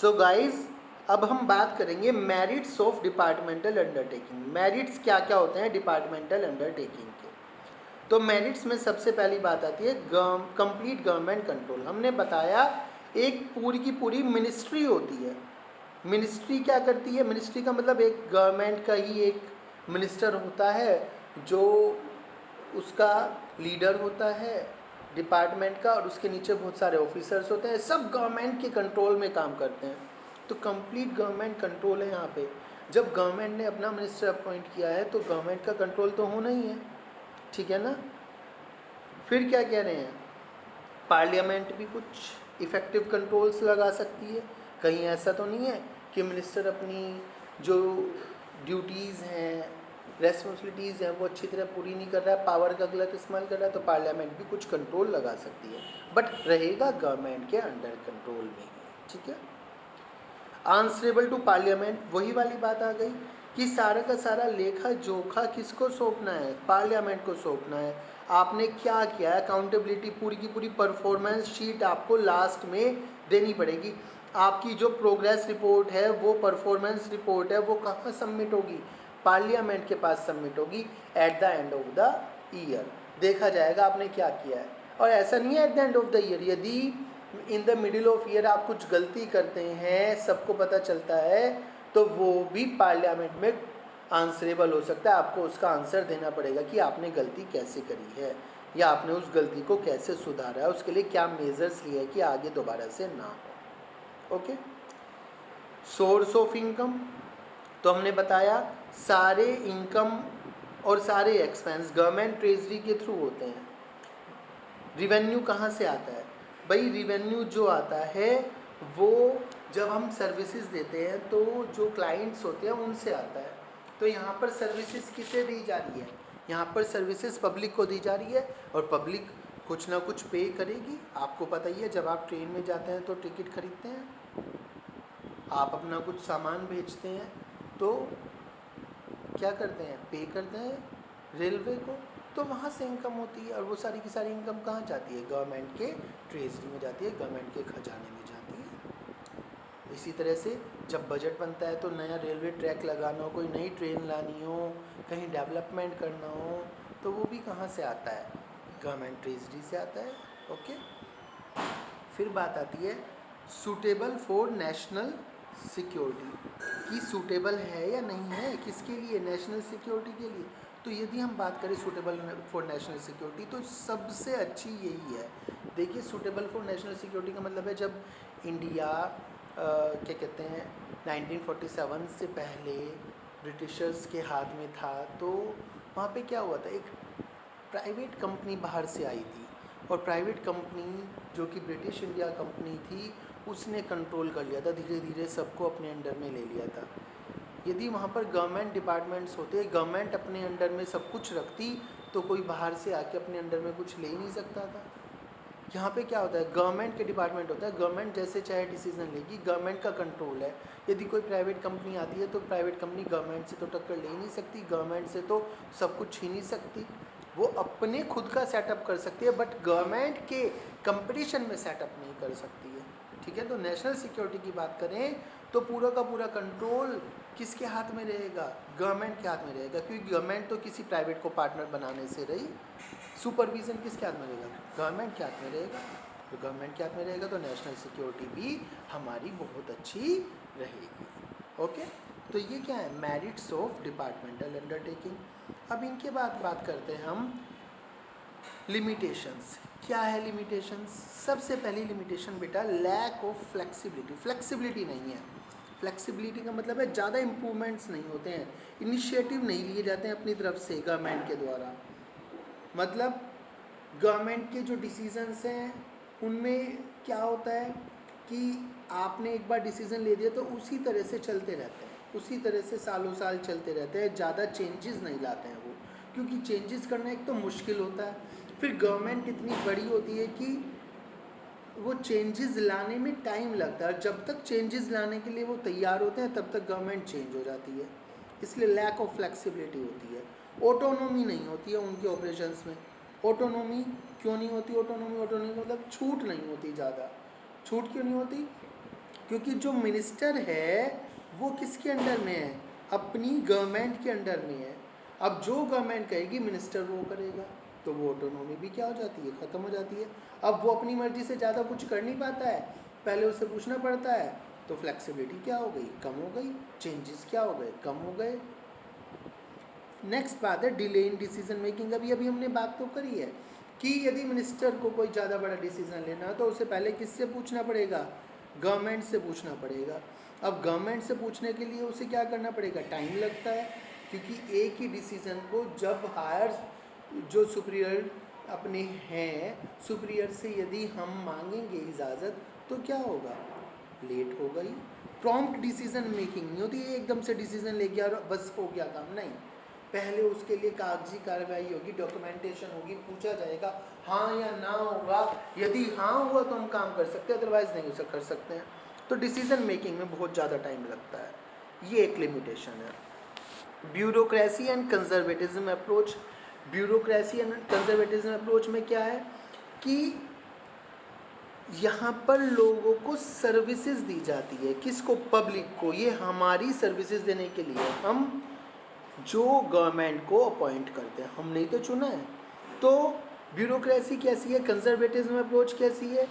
So guys, अब हम बात करेंगे merits of departmental undertaking. Merits क्या क्या होते हैं डिपार्टमेंटल अंडरटेकिंग के। तो मेरिट्स में सबसे पहली बात आती है कंप्लीट गवर्नमेंट कंट्रोल। हमने बताया एक पूरी की पूरी मिनिस्ट्री होती है। मिनिस्ट्री क्या करती है? मिनिस्ट्री का मतलब एक गवर्नमेंट का ही एक मिनिस्टर होता है जो उसका लीडर होता है डिपार्टमेंट का, और उसके नीचे बहुत सारे ऑफिसर्स होते हैं, सब गवर्नमेंट के कंट्रोल में काम करते हैं। तो कंप्लीट गवर्नमेंट कंट्रोल है यहाँ पे। जब गवर्नमेंट ने अपना मिनिस्टर अपॉइंट किया है तो गवर्नमेंट का कंट्रोल तो होना ही है, ठीक है ना। फिर क्या कह रहे हैं, पार्लियामेंट भी कुछ इफ़ेक्टिव कंट्रोल्स लगा सकती है। कहीं ऐसा तो नहीं है कि मिनिस्टर अपनी जो ड्यूटीज़ हैं, रेस्पॉन्सिबिलिटीज़ हैं, वो अच्छी तरह पूरी नहीं कर रहा है, पावर का गलत इस्तेमाल कर रहा है, तो पार्लियामेंट भी कुछ कंट्रोल लगा सकती है, बट रहेगा गवर्नमेंट के अंडर कंट्रोल में, ठीक है। आंसरेबल टू पार्लियामेंट, वही वाली बात आ गई कि सारा का सारा लेखा जोखा किसको सौंपना है? पार्लियामेंट को सौंपना है। आपने क्या किया है, अकाउंटेबिलिटी, पूरी की पूरी परफॉर्मेंस शीट आपको लास्ट में देनी पड़ेगी। आपकी जो प्रोग्रेस रिपोर्ट है, वो परफॉर्मेंस रिपोर्ट है, वो कहाँ सबमिट होगी? पार्लियामेंट के पास सबमिट होगी eight the end of the year. देखा जाएगा आपने क्या किया है। और ऐसा नहीं है at the end of the year, यदि in the middle of year आप कुछ गलती करते हैं, सबको पता चलता है, तो वो भी पार्लियामेंट में आंसरेबल हो सकता है। आपको उसका आंसर देना पड़ेगा कि आपने गलती कैसे करी है, या आपने उस गलती को कैसे सुधारा है, उसके लिए क्या मेजर्स लिए कि आगे दोबारा से ना हो। ओके। सोर्स ऑफ इनकम, तो हमने बताया सारे इनकम और सारे एक्सपेंस गवर्नमेंट ट्रेजरी के थ्रू होते हैं। रिवेन्यू कहाँ से आता है भाई? रिवेन्यू जो आता है वो जब हम सर्विसेज देते हैं तो जो क्लाइंट्स होते हैं उनसे आता है। तो यहाँ पर सर्विसेज किसे दी जा रही है? यहाँ पर सर्विसेज पब्लिक को दी जा रही है, और पब्लिक कुछ ना कुछ पे करेगी। आपको पता ही है, जब आप ट्रेन में जाते हैं तो टिकट खरीदते हैं, आप अपना कुछ सामान भेजते हैं तो क्या करते हैं? पे करते हैं रेलवे को। तो वहाँ से इनकम होती है, और वो सारी की सारी इनकम कहाँ जाती है? गवर्नमेंट के ट्रेजरी में जाती है, गवर्नमेंट के खजाने में जाती है। इसी तरह से जब बजट बनता है तो नया रेलवे ट्रैक लगाना हो, कोई नई ट्रेन लानी हो, कहीं डेवलपमेंट करना हो, तो वो भी कहाँ से आता है? गवर्नमेंट ट्रेजरी से आता है। ओके। फिर बात आती है सूटेबल फॉर नेशनल सिक्योरिटी, कि सूटेबल है या नहीं है, किसके लिए? नेशनल सिक्योरिटी के लिए। तो यदि हम बात करें सूटेबल फॉर नेशनल सिक्योरिटी, तो सबसे अच्छी यही है। देखिए, सूटेबल फॉर नेशनल सिक्योरिटी का मतलब है जब इंडिया क्या कहते हैं 1947 से पहले ब्रिटिशर्स के हाथ में था, तो वहाँ पे क्या हुआ था, एक प्राइवेट कंपनी बाहर से आई थी, और प्राइवेट कंपनी जो कि ब्रिटिश इंडिया कंपनी थी, उसने कंट्रोल कर लिया था, धीरे धीरे सबको अपने अंडर में ले लिया था। यदि वहाँ पर गवर्नमेंट डिपार्टमेंट्स होते, गवर्नमेंट अपने अंडर में सब कुछ रखती, तो कोई बाहर से आके अपने अंडर में कुछ ले ही नहीं सकता था। यहाँ पे क्या होता है, गवर्नमेंट के डिपार्टमेंट होता है, गवर्नमेंट जैसे चाहे डिसीजन लेगी, गवर्नमेंट का कंट्रोल है। यदि कोई प्राइवेट कंपनी आती है तो प्राइवेट कंपनी गवर्नमेंट से तो टक्कर ले ही नहीं सकती, गवर्नमेंट से तो सब कुछ छीन नहीं सकती, वो अपने खुद का सेटअप कर सकती है, बट गवर्नमेंट के कंपटीशन में सेटअप नहीं कर सकती है, ठीक है। तो नेशनल सिक्योरिटी की बात करें तो पूरा का पूरा कंट्रोल किसके हाथ में रहेगा? गवर्नमेंट के हाथ में रहेगा, क्योंकि गवर्नमेंट तो किसी प्राइवेट को पार्टनर बनाने से रही। सुपरविज़न किसके हाथ में रहेगा? गवर्नमेंट के हाथ में रहेगा। तो गवर्नमेंट के हाथ में रहेगा तो नेशनल सिक्योरिटी भी हमारी बहुत अच्छी रहेगी। ओके। तो ये क्या है? Merits of departmental undertaking. अब इनके बाद बात करते हैं हम लिमिटेशंस। क्या है लिमिटेशंस? सबसे पहली लिमिटेशन बेटा, लैक ऑफ फ्लेक्सिबिलिटी। फ्लेक्सिबिलिटी नहीं है। फ्लेक्सिबिलिटी का मतलब है ज़्यादा इम्प्रूवमेंट्स नहीं होते हैं, इनिशिएटिव नहीं लिए जाते हैं अपनी तरफ से गवर्नमेंट के द्वारा। मतलब गवर्नमेंट के जो डिसीजंस हैं उनमें क्या होता है कि आपने एक बार डिसीज़न ले दिया तो उसी तरह से चलते रहते हैं, उसी तरह से सालों साल चलते रहते हैं, ज़्यादा चेंजेस नहीं लाते हैं वो, क्योंकि चेंजेस करना एक तो मुश्किल होता है, फिर गवर्नमेंट इतनी बड़ी होती है कि वो चेंजेस लाने में टाइम लगता है, और जब तक चेंजेस लाने के लिए वो तैयार होते हैं तब तक गवर्नमेंट चेंज हो जाती है, इसलिए लैक ऑफ फ्लेक्सिबिलिटी होती है। ऑटोनोमी नहीं होती है उनके ऑपरेशंस में। ऑटोनोमी क्यों नहीं होती? ऑटोनोमी मतलब छूट नहीं होती ज़्यादा। छूट क्यों नहीं होती? क्योंकि जो मिनिस्टर है वो किसके अंडर में है, अपनी गवर्नमेंट के अंडर में है। अब जो गवर्नमेंट कहेगी मिनिस्टर वो करेगा, तो वो ऑटोनॉमी भी क्या हो जाती है, ख़त्म हो जाती है। अब वो अपनी मर्जी से ज़्यादा कुछ कर नहीं पाता है, पहले उसे पूछना पड़ता है, तो फ्लेक्सिबिलिटी क्या हो गई, कम हो गई, चेंजेस क्या हो गए, कम हो गए। नेक्स्ट बात है डिले इन डिसीजन मेकिंग। अभी हमने बात तो करी है कि यदि मिनिस्टर को कोई ज़्यादा बड़ा डिसीजन लेना हो तो उसे पहले किससे पूछना पड़ेगा, गवर्नमेंट से पूछना पड़ेगा। अब गवर्नमेंट से पूछने के लिए उसे क्या करना पड़ेगा, टाइम लगता है, क्योंकि एक ही डिसीजन को जब हायर जो सुपीरियर अपने हैं, सुपीरियर से यदि हम मांगेंगे इजाज़त तो क्या होगा, लेट हो गई। प्रॉम्प्ट डिसीजन मेकिंग नहीं होती एकदम से डिसीजन ले गया और बस हो गया काम, नहीं, पहले उसके लिए कागजी कार्रवाई होगी, डॉक्यूमेंटेशन होगी, पूछा जाएगा हाँ या ना होगा, यदि हाँ हुआ तो हम काम कर सकते हैं, अदरवाइज नहीं उसे कर सकते हैं। तो डिसीजन मेकिंग में बहुत ज़्यादा टाइम लगता है, ये एक लिमिटेशन है। Bureaucracy and conservatism approach. Bureaucracy and conservatism approach में क्या है कि यहाँ पर लोगों को सर्विसेज दी जाती है, किसको, पब्लिक को। ये हमारी सर्विसेज देने के लिए हम जो गवर्नमेंट को अपॉइंट करते हैं, हमने ही तो चुना है। तो ब्यूरोक्रेसी कैसी है, कंजर्वेटिज्म अप्रोच कैसी है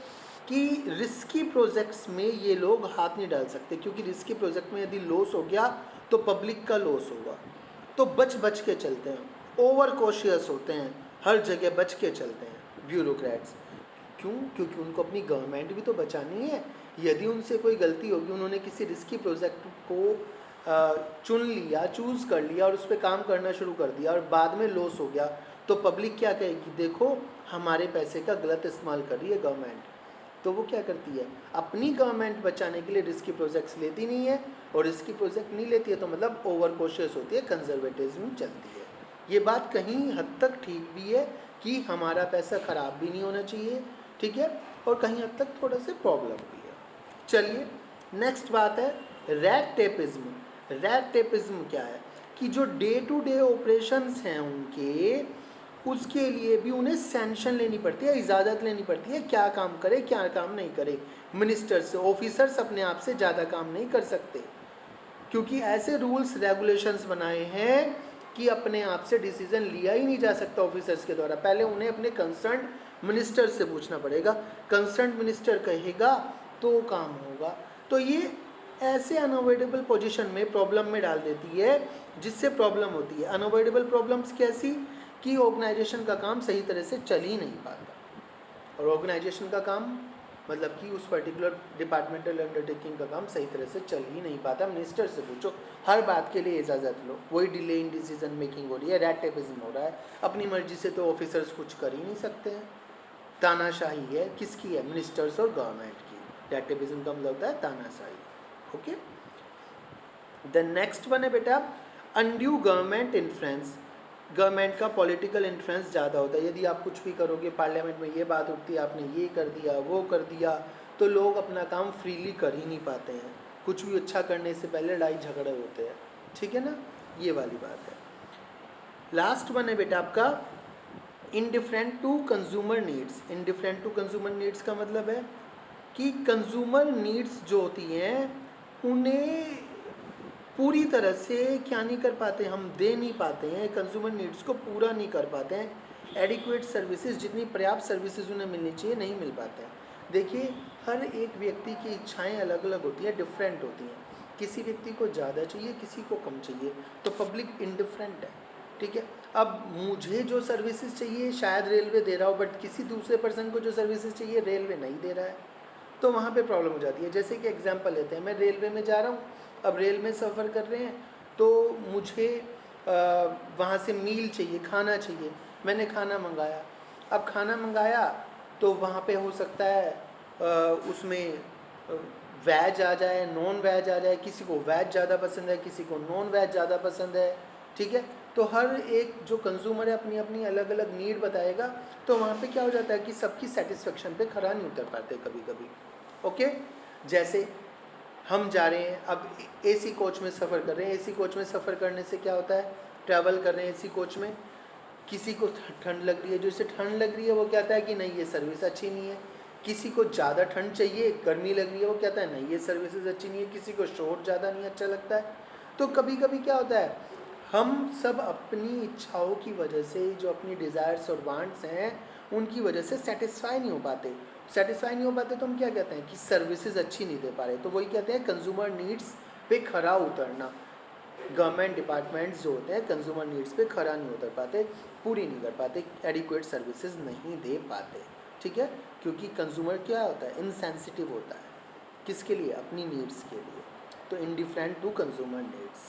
कि रिस्की प्रोजेक्ट्स में ये लोग हाथ नहीं डाल सकते, क्योंकि रिस्की प्रोजेक्ट में यदि लॉस हो गया तो पब्लिक का लॉस होगा, तो बच के चलते हैं, ओवर कॉशियस होते हैं, हर जगह बच के चलते हैं ब्यूरोक्रेट्स। क्यों, क्योंकि उनको अपनी गवर्नमेंट भी तो बचानी है। यदि उनसे कोई गलती होगी, उन्होंने किसी रिस्की प्रोजेक्ट को चुन लिया, चूज़ कर लिया और उस पर काम करना शुरू कर दिया और बाद में लॉस हो गया, तो पब्लिक क्या कहेगी, देखो हमारे पैसे का गलत इस्तेमाल कर रही है गवर्नमेंट। तो वो क्या करती है, अपनी गवर्नमेंट बचाने के लिए रिस्की प्रोजेक्ट्स लेती नहीं है, और रिस्की प्रोजेक्ट नहीं लेती है तो मतलब ओवर कॉशियस होती है, कंजर्वेटिज्म चलती है। ये बात कहीं हद तक ठीक भी है कि हमारा पैसा ख़राब भी नहीं होना चाहिए, ठीक है, और कहीं हद तक थोड़ा सा प्रॉब्लम भी है। चलिए नेक्स्ट बात है रेड टेपिज्म। रेड टेपिज्म क्या है कि जो डे टू डे ऑपरेशंस हैं उनके, उसके लिए भी उन्हें सैंक्शन लेनी पड़ती है, इजाज़त लेनी पड़ती है, क्या काम करे क्या काम नहीं करे। मिनिस्टर से, ऑफिसर्स अपने आप से ज़्यादा काम नहीं कर सकते, क्योंकि ऐसे रूल्स रेगुलेशंस बनाए हैं कि अपने आप से डिसीजन लिया ही नहीं जा सकता ऑफिसर्स के द्वारा, पहले उन्हें अपने कंसर्न मिनिस्टर से पूछना पड़ेगा, कंसर्न मिनिस्टर कहेगा तो काम होगा। तो ये ऐसे अनअवॉइडेबल पोजीशन में प्रॉब्लम में डाल देती है, जिससे प्रॉब्लम होती है। अनअवॉइडेबल प्रॉब्लम्स कैसी कि ऑर्गेनाइजेशन का काम सही तरह से चल ही नहीं पाता, और ऑर्गेनाइजेशन का काम मतलब कि उस पर्टिकुलर डिपार्टमेंटल अंडरटेकिंग का काम सही तरह से चल ही नहीं पाता। मिनिस्टर से पूछो, हर बात के लिए इजाज़त लो, वही डिले इन डिसीजन मेकिंग हो रही है, रेड टेपिज्म हो रहा है, अपनी मर्जी से तो ऑफिसर्स कुछ कर ही नहीं सकते हैं, तानाशाही है, किसकी है, मिनिस्टर्स और गवर्नमेंट की। रेड टेपिज्म का मतलब होता है तानाशाही। ओके, द नेक्स्ट वन है बेटा अनड्यू गवर्नमेंट इन्फ्लुएंस। गवर्नमेंट का पॉलिटिकल इन्फ्लुएंस ज़्यादा होता है। यदि आप कुछ भी करोगे, पार्लियामेंट में ये बात उठती है, आपने ये कर दिया वो कर दिया, तो लोग अपना काम फ्रीली कर ही नहीं पाते हैं, कुछ भी अच्छा करने से पहले लड़ाई झगड़े होते हैं, ठीक है ना, ये वाली बात है। लास्ट वन है बेटा आपका indifferent to consumer needs. Indifferent to consumer needs का मतलब है कि कंज्यूमर नीड्स जो होती हैं उन्हें पूरी तरह से क्या नहीं कर पाते, हम दे नहीं पाते हैं, कंज्यूमर नीड्स को पूरा नहीं कर पाते हैं। एडिक्वेट सर्विसेज, जितनी पर्याप्त सर्विसेज उन्हें मिलनी चाहिए, नहीं मिल पाते हैं। देखिए हर एक व्यक्ति की इच्छाएं अलग अलग होती हैं, डिफरेंट होती हैं, किसी व्यक्ति को ज़्यादा चाहिए, किसी को कम चाहिए, तो पब्लिक इनडिफरेंट है, ठीक है। अब मुझे जो सर्विसेज चाहिए शायद रेलवे दे रहा हो, बट किसी दूसरे पर्सन को जो सर्विसेज चाहिए रेलवे नहीं दे रहा है, तो वहाँ पे प्रॉब्लम हो जाती है। जैसे कि एग्जांपल लेते हैं, मैं रेलवे में जा रहा हूँ, अब रेल में सफ़र कर रहे हैं, तो मुझे वहाँ से मील चाहिए, खाना चाहिए, मैंने खाना मंगाया। अब खाना मंगाया तो वहाँ पे हो सकता है उसमें वेज आ जाए, नॉन वेज आ जाए, किसी को वेज ज़्यादा पसंद है, किसी को नॉन वेज ज़्यादा पसंद है, ठीक है। तो हर एक जो कंज्यूमर है अपनी अपनी अलग अलग नीड बताएगा, तो वहाँ पे क्या हो जाता है कि सबकी सेटिस्फेक्शन पे खरा नहीं उतर पाते कभी कभी। ओके, जैसे हम जा रहे हैं, अब एसी कोच में सफ़र कर रहे हैं, एसी कोच में सफ़र करने से क्या होता है, ट्रैवल कर रहे हैं एसी कोच में, किसी को ठंड लग रही है, जो इसे ठंड लग रही है वो कहता है कि नहीं ये सर्विस अच्छी नहीं है, किसी को ज़्यादा ठंड चाहिए, गर्मी लग रही है, वो कहता है नहीं ये सर्विसेज अच्छी नहीं है, किसी को शोर ज़्यादा नहीं अच्छा लगता है। तो कभी कभी क्या होता है, हम सब अपनी इच्छाओं की वजह से, जो अपनी डिज़ायर्स और वांट्स हैं उनकी वजह से सेटिस्फाई नहीं हो पाते। तो हम क्या कहते हैं कि सर्विसेज अच्छी नहीं दे पा रहे, तो वही कहते हैं कंज्यूमर नीड्स पे खरा उतरना। गवर्नमेंट डिपार्टमेंट्स जो होते हैं कंज्यूमर नीड्स पे खरा नहीं उतर पाते, पूरी नहीं कर पाते, एडिक्वेट सर्विसेज नहीं दे पाते। ठीक है, क्योंकि कंज्यूमर क्या होता है, इनसेंसिटिव होता है, किसके लिए, अपनी नीड्स के लिए, तो इनडिफरेंट टू कंज्यूमर नीड्स,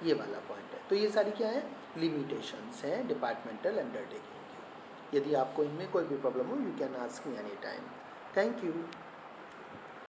ये वाला पॉइंट है। तो ये सारी क्या है, लिमिटेशंस हैं डिपार्टमेंटल अंडरटेकिंग की। यदि आपको इनमें कोई भी प्रॉब्लम हो, you can ask me any time. Thank you.